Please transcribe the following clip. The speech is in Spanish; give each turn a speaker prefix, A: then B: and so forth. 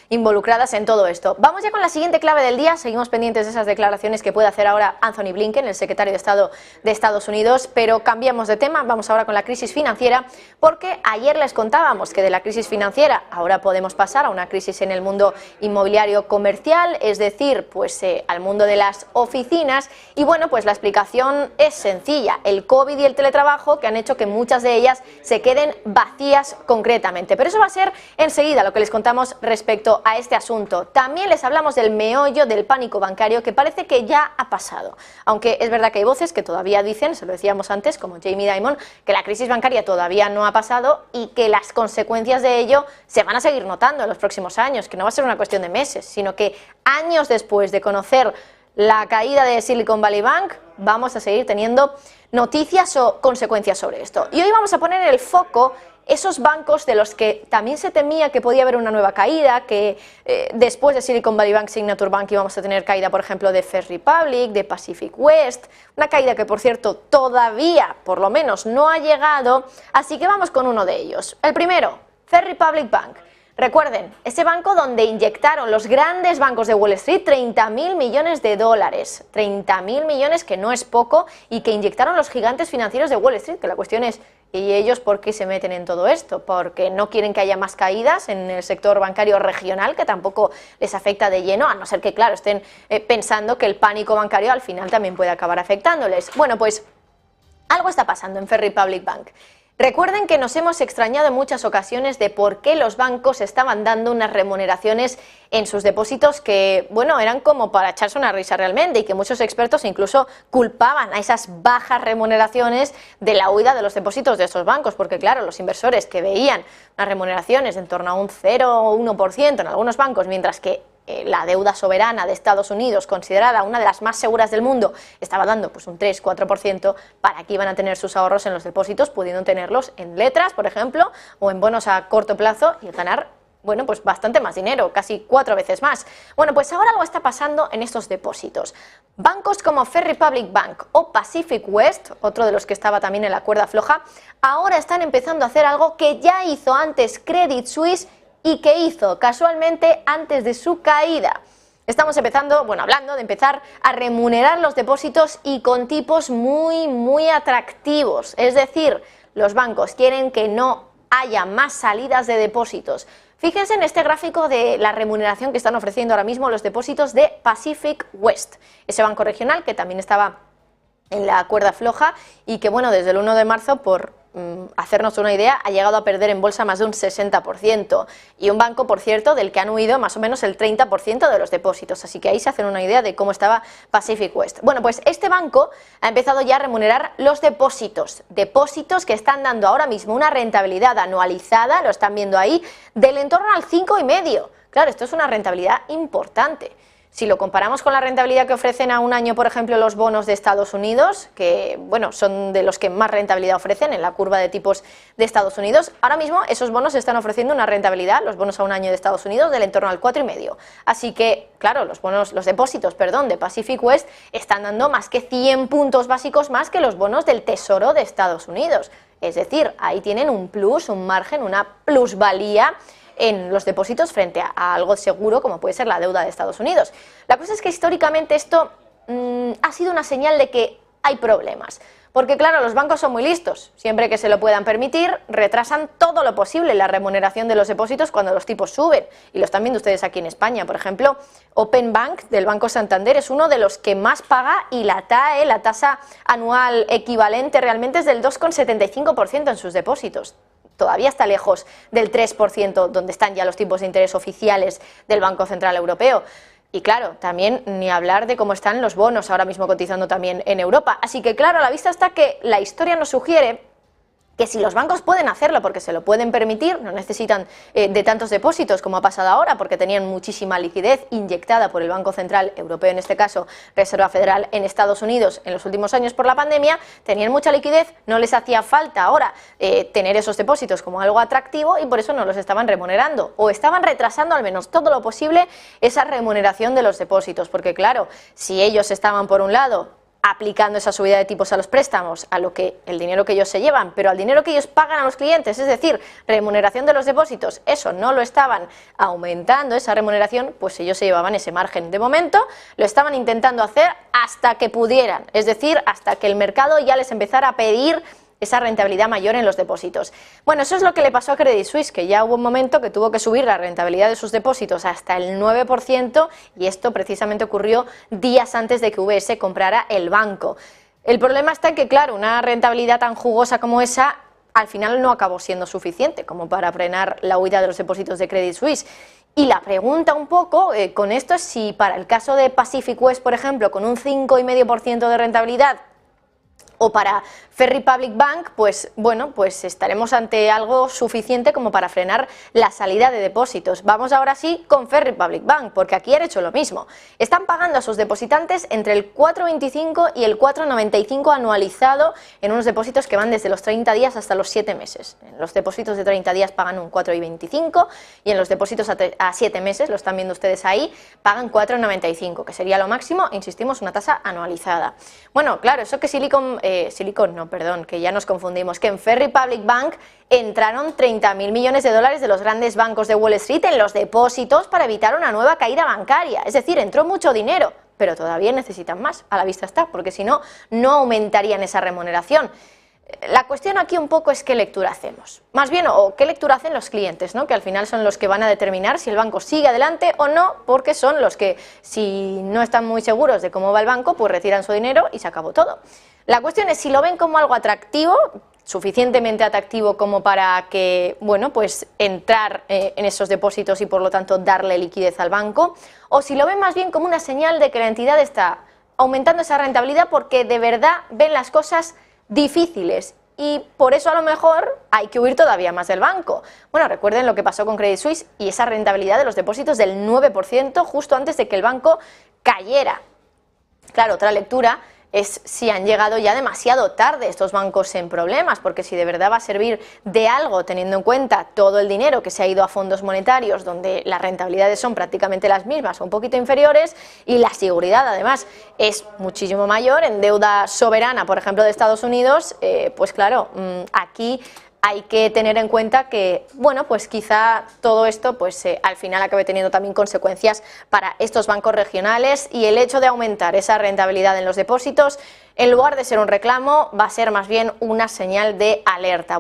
A: involucradas en todo esto. Vamos ya con la siguiente clave del día. Seguimos pendientes de esas declaraciones que puede hacer ahora Anthony Blinken, el secretario de Estado de Estados Unidos, pero cambiamos de tema. Vamos ahora con la crisis financiera, porque ayer les contábamos que de la crisis financiera ahora podemos pasar a una crisis en el mundo inmobiliario comercial, es decir, pues al mundo de las oficinas. Y bueno, pues la explicación es sencilla: el COVID y el teletrabajo, que han hecho que muchas de ellas se queden vacías concretamente. Pero eso va a ser enseguida lo que les contamos respecto a este asunto. También les hablamos del meollo del pánico bancario, que parece que ya ha pasado, aunque es verdad que hay voces que todavía dicen, se lo decíamos antes, como Jamie Dimon, que la crisis bancaria todavía no ha pasado y que las consecuencias de ello se van a seguir notando en los próximos años, que no va a ser una cuestión de meses, sino que años después de conocer la caída de Silicon Valley Bank vamos a seguir teniendo noticias o consecuencias sobre esto. Y hoy vamos a poner el foco esos bancos de los que también se temía que podía haber una nueva caída, que después de Silicon Valley Bank, Signature Bank, íbamos a tener caída, por ejemplo, de First Republic, de Pacific West, una caída que, por cierto, todavía, por lo menos, no ha llegado, así que vamos con uno de ellos. El primero, First Republic Bank. Recuerden, ese banco donde inyectaron los grandes bancos de Wall Street 30.000 millones de dólares, 30.000 millones, que no es poco, y que inyectaron los gigantes financieros de Wall Street, que la cuestión es, ¿y ellos por qué se meten en todo esto? Porque no quieren que haya más caídas en el sector bancario regional, que tampoco les afecta de lleno, a no ser que, claro, estén pensando que el pánico bancario al final también puede acabar afectándoles. Bueno, pues algo está pasando en First Republic Bank. Recuerden que nos hemos extrañado en muchas ocasiones de por qué los bancos estaban dando unas remuneraciones en sus depósitos que, bueno, eran como para echarse una risa realmente, y que muchos expertos incluso culpaban a esas bajas remuneraciones de la huida de los depósitos de esos bancos, porque claro, los inversores que veían unas remuneraciones en torno a un 0 o 1% en algunos bancos, mientras que la deuda soberana de Estados Unidos, considerada una de las más seguras del mundo, estaba dando pues un 3-4%, ¿para qué iban a tener sus ahorros en los depósitos, pudiendo tenerlos en letras, por ejemplo, o en bonos a corto plazo y ganar, bueno, pues bastante más dinero, casi 4 veces más? Bueno, pues ahora algo está pasando en estos depósitos. Bancos como First Republic Bank o Pacific West, otro de los que estaba también en la cuerda floja, ahora están empezando a hacer algo que ya hizo antes Credit Suisse y que hizo casualmente antes de su caída. Estamos empezando, bueno, hablando de empezar a remunerar los depósitos, y con tipos muy atractivos. Es decir, los bancos quieren que no haya más salidas de depósitos. Fíjense en este gráfico de la remuneración que están ofreciendo ahora mismo los depósitos de Pacific West, ese banco regional que también estaba en la cuerda floja y que, bueno, desde el 1 de marzo, por hacernos una idea, ha llegado a perder en bolsa más de un 60%, y un banco, por cierto, del que han huido más o menos el 30% de los depósitos, así que ahí se hacen una idea de cómo estaba Pacific West. Bueno, pues este banco ha empezado ya a remunerar los depósitos que están dando ahora mismo una rentabilidad anualizada, lo están viendo ahí, del entorno al 5,5%. Claro, esto es una rentabilidad importante. Si lo comparamos con la rentabilidad que ofrecen a un año, por ejemplo, los bonos de Estados Unidos, que, bueno, son de los que más rentabilidad ofrecen en la curva de tipos de Estados Unidos, ahora mismo esos bonos están ofreciendo una rentabilidad, los bonos a un año de Estados Unidos, del entorno al 4,5%. Así que, claro, los depósitos de Pacific West están dando más que 100 puntos básicos más que los bonos del Tesoro de Estados Unidos. Es decir, ahí tienen un plus, un margen, una plusvalía en los depósitos frente a algo seguro como puede ser la deuda de Estados Unidos. La cosa es que históricamente esto ha sido una señal de que hay problemas, porque claro, los bancos son muy listos, siempre que se lo puedan permitir, retrasan todo lo posible la remuneración de los depósitos cuando los tipos suben, y lo están viendo ustedes aquí en España. Por ejemplo, Open Bank del Banco Santander es uno de los que más paga, y la TAE, la tasa anual equivalente, realmente es del 2,75% en sus depósitos. Todavía está lejos del 3%, donde están ya los tipos de interés oficiales del Banco Central Europeo. Y claro, también ni hablar de cómo están los bonos ahora mismo cotizando también en Europa. Así que claro, a la vista está que la historia nos sugiere que si los bancos pueden hacerlo porque se lo pueden permitir, no necesitan de tantos depósitos como ha pasado ahora, porque tenían muchísima liquidez inyectada por el Banco Central Europeo, en este caso Reserva Federal en Estados Unidos en los últimos años por la pandemia, tenían mucha liquidez, no les hacía falta ahora tener esos depósitos como algo atractivo, y por eso no los estaban remunerando, o estaban retrasando al menos todo lo posible esa remuneración de los depósitos, porque claro, si ellos estaban por un lado aplicando esa subida de tipos a los préstamos, a lo que el dinero que ellos se llevan, pero al dinero que ellos pagan a los clientes, es decir, remuneración de los depósitos, eso no lo estaban aumentando, esa remuneración, pues ellos se llevaban ese margen. De momento lo estaban intentando hacer hasta que pudieran, es decir, hasta que el mercado ya les empezara a pedir esa rentabilidad mayor en los depósitos. Bueno, eso es lo que le pasó a Credit Suisse, que ya hubo un momento que tuvo que subir la rentabilidad de sus depósitos hasta el 9%, y esto precisamente ocurrió días antes de que UBS comprara el banco. El problema está en que, claro, una rentabilidad tan jugosa como esa al final no acabó siendo suficiente como para frenar la huida de los depósitos de Credit Suisse. Y la pregunta un poco con esto es si para el caso de Pacific West, por ejemplo, con un 5,5% de rentabilidad, o para First Republic Bank, pues bueno, pues estaremos ante algo suficiente como para frenar la salida de depósitos. Vamos ahora sí con First Republic Bank, porque aquí han hecho lo mismo. Están pagando a sus depositantes entre el 4,25 y el 4,95 anualizado en unos depósitos que van desde los 30 días hasta los 7 meses. En los depósitos de 30 días pagan un 4,25 y en los depósitos a 7 meses, lo están viendo ustedes ahí, pagan 4,95, que sería lo máximo, insistimos, una tasa anualizada. Bueno, claro, eso que que ya nos confundimos, que en First Republic Bank entraron 30.000 millones de dólares de los grandes bancos de Wall Street en los depósitos para evitar una nueva caída bancaria. Es decir, entró mucho dinero, pero todavía necesitan más, a la vista está, porque si no, no aumentarían esa remuneración. La cuestión aquí un poco es qué lectura hacemos, más bien, o qué lectura hacen los clientes, ¿no? Que al final son los que van a determinar si el banco sigue adelante o no, porque son los que, si no están muy seguros de cómo va el banco, pues retiran su dinero y se acabó todo. La cuestión es si lo ven como algo atractivo, suficientemente atractivo como para que, bueno, pues entrar en esos depósitos y por lo tanto darle liquidez al banco, o si lo ven más bien como una señal de que la entidad está aumentando esa rentabilidad porque de verdad ven las cosas difíciles y por eso a lo mejor hay que huir todavía más del banco. Bueno, recuerden lo que pasó con Credit Suisse y esa rentabilidad de los depósitos del 9% justo antes de que el banco cayera. Claro, otra lectura es si han llegado ya demasiado tarde estos bancos en problemas, porque si de verdad va a servir de algo teniendo en cuenta todo el dinero que se ha ido a fondos monetarios donde las rentabilidades son prácticamente las mismas o un poquito inferiores y la seguridad además es muchísimo mayor en deuda soberana, por ejemplo de Estados Unidos, pues claro, aquí hay que tener en cuenta que, bueno, pues quizá todo esto pues al final acabe teniendo también consecuencias para estos bancos regionales y el hecho de aumentar esa rentabilidad en los depósitos, en lugar de ser un reclamo, va a ser más bien una señal de alerta.